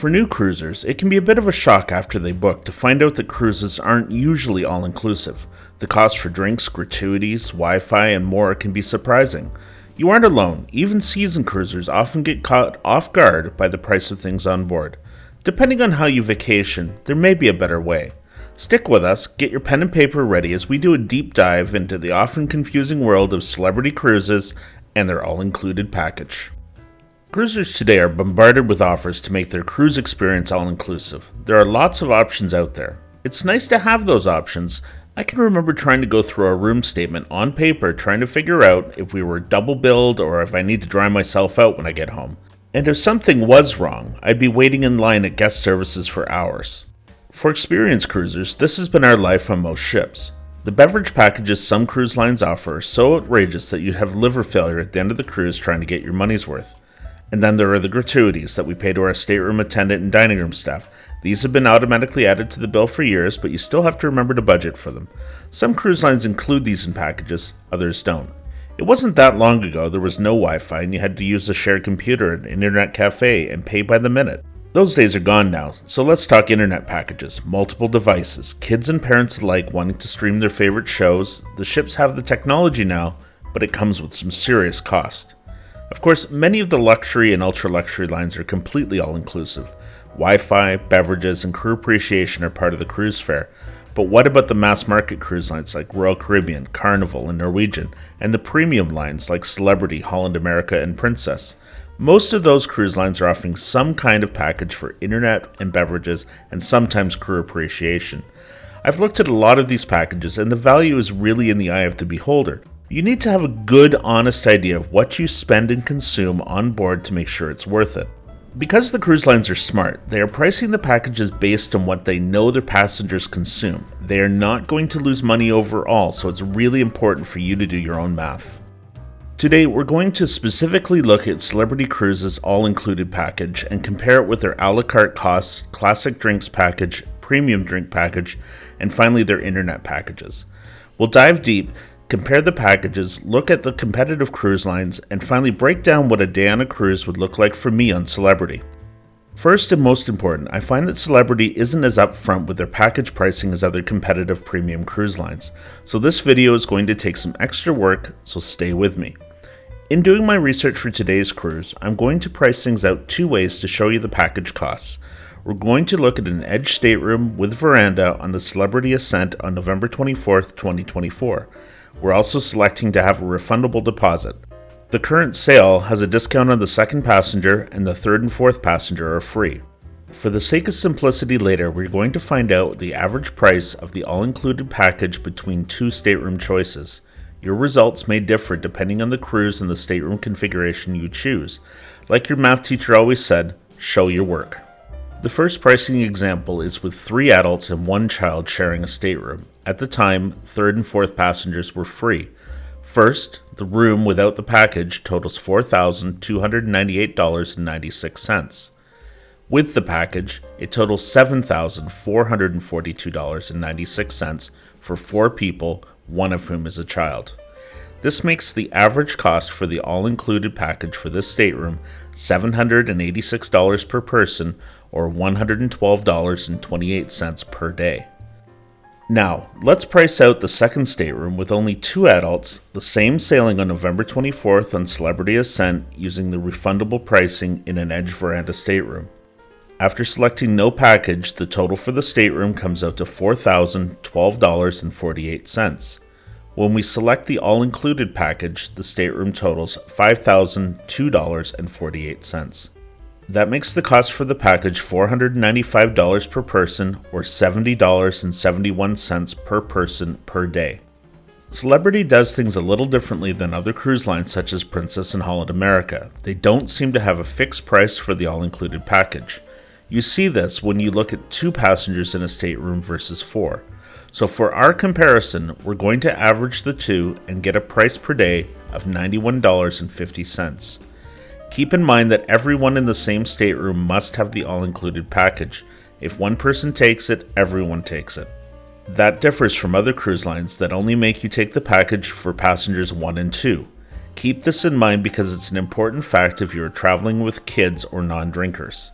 For new cruisers, it can be a bit of a shock after they book to find out that cruises aren't usually all-inclusive. The cost for drinks, gratuities, Wi-Fi, and more can be surprising. You aren't alone. Even seasoned cruisers often get caught off guard by the price of things on board. Depending on how you vacation, there may be a better way. Stick with us, get your pen and paper ready as we do a deep dive into the often confusing world of celebrity cruises and their all-included package. Cruisers today are bombarded with offers to make their cruise experience all-inclusive. There are lots of options out there. It's nice to have those options. I can remember trying to go through a room statement on paper trying to figure out if we were double billed or if I need to dry myself out when I get home. And if something was wrong, I'd be waiting in line at guest services for hours. For experienced cruisers, this has been our life on most ships. The beverage packages some cruise lines offer are so outrageous that you'd have liver failure at the end of the cruise trying to get your money's worth. And then there are the gratuities that we pay to our stateroom attendant and dining room staff. These have been automatically added to the bill for years, but you still have to remember to budget for them. Some cruise lines include these in packages, others don't. It wasn't that long ago there was no Wi-Fi and you had to use a shared computer at an internet cafe and pay by the minute. Those days are gone now, so let's talk internet packages, multiple devices, kids and parents alike wanting to stream their favorite shows. The ships have the technology now, but it comes with some serious cost. Of course, many of the luxury and ultra-luxury lines are completely all-inclusive. Wi-Fi, beverages, and crew appreciation are part of the cruise fare. But what about the mass-market cruise lines like Royal Caribbean, Carnival, and Norwegian, and the premium lines like Celebrity, Holland America, and Princess? Most of those cruise lines are offering some kind of package for internet and beverages, and sometimes crew appreciation. I've looked at a lot of these packages, and the value is really in the eye of the beholder. You need to have a good, honest idea of what you spend and consume on board to make sure it's worth it. Because the cruise lines are smart, they are pricing the packages based on what they know their passengers consume. They are not going to lose money overall, so it's really important for you to do your own math. Today, we're going to specifically look at Celebrity Cruises' all-included package and compare it with their a la carte costs, classic drinks package, premium drink package, and finally their internet packages. We'll dive deep, compare the packages, look at the competitive cruise lines, and finally break down what a day on a cruise would look like for me on Celebrity. First and most important, I find that Celebrity isn't as upfront with their package pricing as other competitive premium cruise lines, so this video is going to take some extra work, so stay with me. In doing my research for today's cruise, I'm going to price things out two ways to show you the package costs. We're going to look at an edge stateroom with veranda on the Celebrity Ascent on November 24th, 2024. We're also selecting to have a refundable deposit. The current sale has a discount on the second passenger and the third and fourth passenger are free. For the sake of simplicity later, we're going to find out the average price of the all-included package between two stateroom choices. Your results may differ depending on the cruise and the stateroom configuration you choose. Like your math teacher always said, show your work. The first pricing example is with 3 adults and 1 child sharing a stateroom. At the time, third and fourth passengers were free. First, the room without the package totals $4,298.96. With the package, it totals $7,442.96 for 4 people, one of whom is a child. This makes the average cost for the all-included package for this stateroom $786 per person, or $112.28 per day. Now, let's price out the second stateroom with only 2 adults, the same sailing on November 24th on Celebrity Ascent using the refundable pricing in an edge veranda stateroom. After selecting no package, the total for the stateroom comes out to $4,012.48. When we select the all-included package, the stateroom totals $5,002.48. That makes the cost for the package $495 per person, or $70.71 per person per day. Celebrity does things a little differently than other cruise lines such as Princess and Holland America. They don't seem to have a fixed price for the all-included package. You see this when you look at 2 passengers in a stateroom versus 4. So for our comparison, we're going to average the 2 and get a price per day of $91.50. Keep in mind that everyone in the same stateroom must have the all-included package. If one person takes it, everyone takes it. That differs from other cruise lines that only make you take the package for passengers 1 and 2. Keep this in mind because it's an important fact if you are traveling with kids or non-drinkers.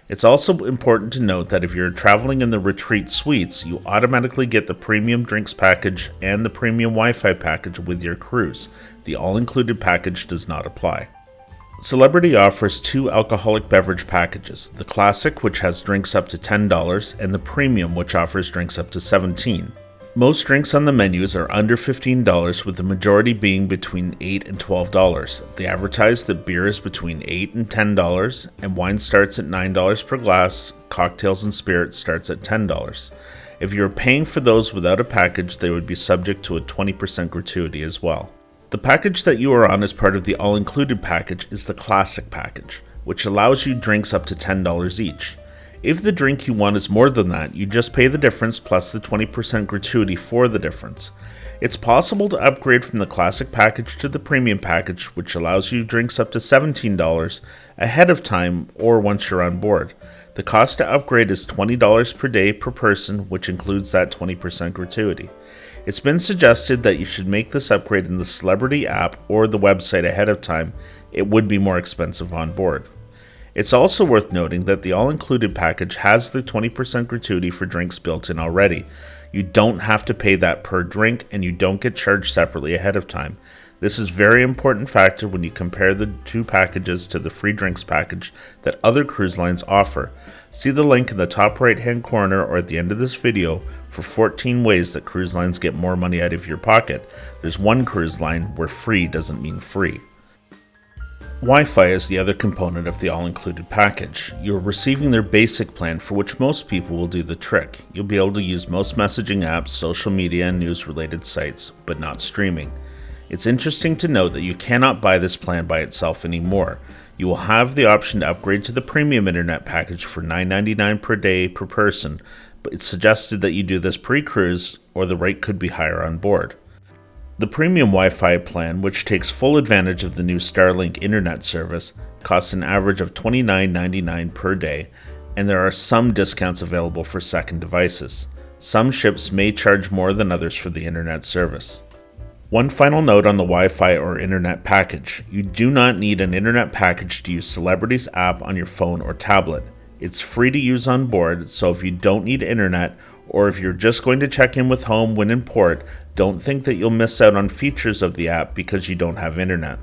It's also important to note that if you're traveling in the retreat suites, you automatically get the premium drinks package and the premium Wi-Fi package with your cruise. The all-included package does not apply. Celebrity offers two alcoholic beverage packages, the Classic, which has drinks up to $10, and the Premium, which offers drinks up to $17. Most drinks on the menus are under $15, with the majority being between $8 and $12. They advertise that beer is between $8 and $10, and wine starts at $9 per glass, cocktails and spirits starts at $10. If you're paying for those without a package, they would be subject to a 20% gratuity as well. The package that you are on as part of the all-included package is the Classic package, which allows you drinks up to $10 each. If the drink you want is more than that, you just pay the difference plus the 20% gratuity for the difference. It's possible to upgrade from the Classic package to the Premium package, which allows you drinks up to $17 ahead of time or once you're on board. The cost to upgrade is $20 per day per person, which includes that 20% gratuity. It's been suggested that you should make this upgrade in the Celebrity app or the website ahead of time. It would be more expensive on board. It's also worth noting that the all-included package has the 20% gratuity for drinks built in already. You don't have to pay that per drink, and you don't get charged separately ahead of time. This is a very important factor when you compare the two packages to the free drinks package that other cruise lines offer. See the link in the top right-hand corner or at the end of this video for 14 ways that cruise lines get more money out of your pocket. There's one cruise line where free doesn't mean free. Wi-Fi is the other component of the all-included package. You're receiving their basic plan, for which most people will do the trick. You'll be able to use most messaging apps, social media, and news-related sites, but not streaming. It's interesting to note that you cannot buy this plan by itself anymore. You will have the option to upgrade to the Premium Internet package for $9.99 per day per person, but it's suggested that you do this pre-cruise or the rate could be higher on board. The Premium Wi-Fi plan, which takes full advantage of the new Starlink internet service, costs an average of $29.99 per day, and there are some discounts available for second devices. Some ships may charge more than others for the internet service. One final note on the Wi-Fi or internet package. You do not need an internet package to use Celebrity's app on your phone or tablet. It's free to use on board, so if you don't need internet, or if you're just going to check in with home when in port, don't think that you'll miss out on features of the app because you don't have internet.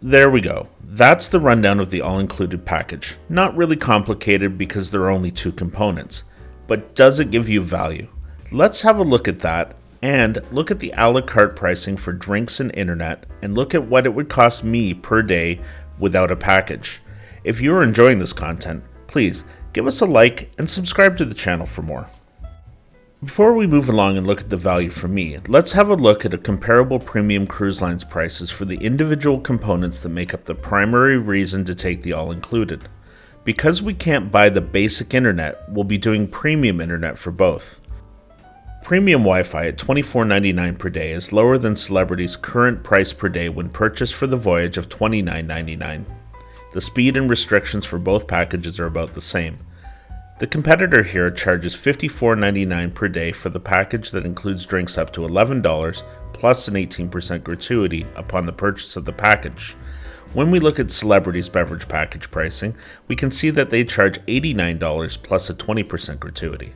There we go. That's the rundown of the all-included package. Not really complicated because there are only two components. But does it give you value? Let's have a look at that and look at the a la carte pricing for drinks and internet and look at what it would cost me per day without a package. If you're enjoying this content, please give us a like and subscribe to the channel for more. Before we move along and look at the value for me, let's have a look at a comparable premium cruise lines prices for the individual components that make up the primary reason to take the all-included. Because we can't buy the basic internet, we'll be doing premium internet for both. Premium Wi-Fi at $24.99 per day is lower than Celebrity's current price per day when purchased for the voyage of $29.99. The speed and restrictions for both packages are about the same. The competitor here charges $54.99 per day for the package that includes drinks up to $11 plus an 18% gratuity upon the purchase of the package. When we look at Celebrity's beverage package pricing, we can see that they charge $89 plus a 20% gratuity.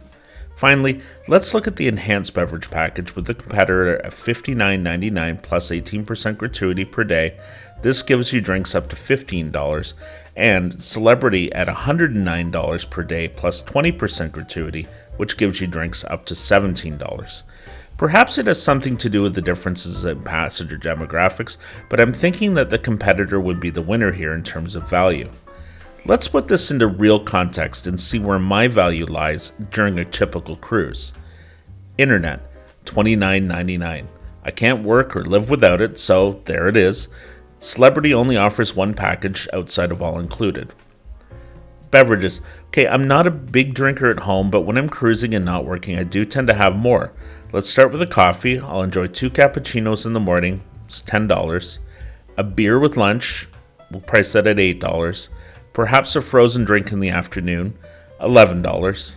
Finally, let's look at the enhanced beverage package with the competitor at $59.99 plus 18% gratuity per day. This gives you drinks up to $15, and Celebrity at $109 per day plus 20% gratuity, which gives you drinks up to $17. Perhaps it has something to do with the differences in passenger demographics, but I'm thinking that the competitor would be the winner here in terms of value. Let's put this into real context and see where my value lies during a typical cruise. Internet, $29.99. I can't work or live without it, so there it is. Celebrity only offers one package outside of all included. Beverages. Okay, I'm not a big drinker at home, but when I'm cruising and not working, I do tend to have more. Let's start with a coffee. I'll enjoy 2 cappuccinos in the morning. It's $10. A beer with lunch. We'll price that at $8. Perhaps a frozen drink in the afternoon. $11.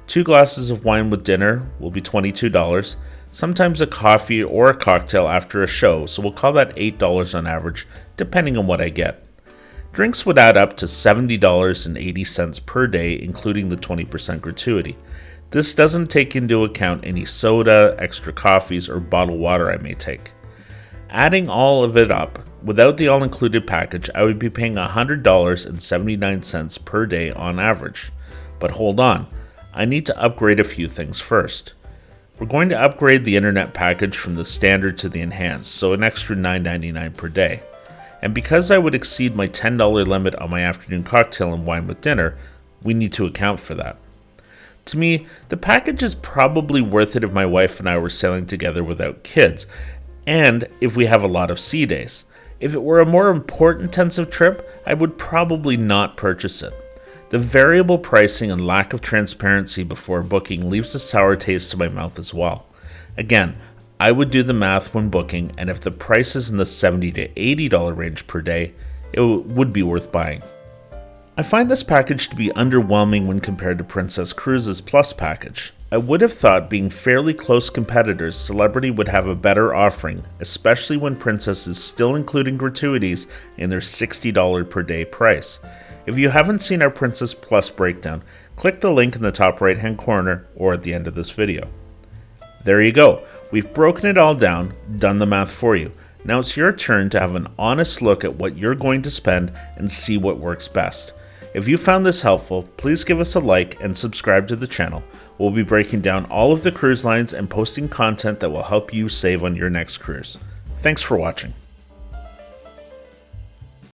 2 glasses of wine with dinner will be $22. Sometimes a coffee or a cocktail after a show, so we'll call that $8 on average, depending on what I get. Drinks would add up to $70.80 per day, including the 20% gratuity. This doesn't take into account any soda, extra coffees, or bottled water I may take. Adding all of it up, without the all-included package, I would be paying $100.79 per day on average. But hold on, I need to upgrade a few things first. We're going to upgrade the internet package from the standard to the enhanced, so an extra $9.99 per day. And because I would exceed my $10 limit on my afternoon cocktail and wine with dinner, we need to account for that. To me, the package is probably worth it if my wife and I were sailing together without kids, and if we have a lot of sea days. If it were a more important-intensive trip, I would probably not purchase it. The variable pricing and lack of transparency before booking leaves a sour taste in my mouth as well. Again, I would do the math when booking, and if the price is in the $70 to $80 range per day, it would be worth buying. I find this package to be underwhelming when compared to Princess Cruises Plus package. I would have thought, being fairly close competitors, Celebrity would have a better offering, especially when Princess is still including gratuities in their $60 per day price. If you haven't seen our Princess Plus breakdown, click the link in the top right hand corner or at the end of this video. There you go. We've broken it all down, done the math for you. Now it's your turn to have an honest look at what you're going to spend and see what works best. If you found this helpful, please give us a like and subscribe to the channel. We'll be breaking down all of the cruise lines and posting content that will help you save on your next cruise. Thanks for watching.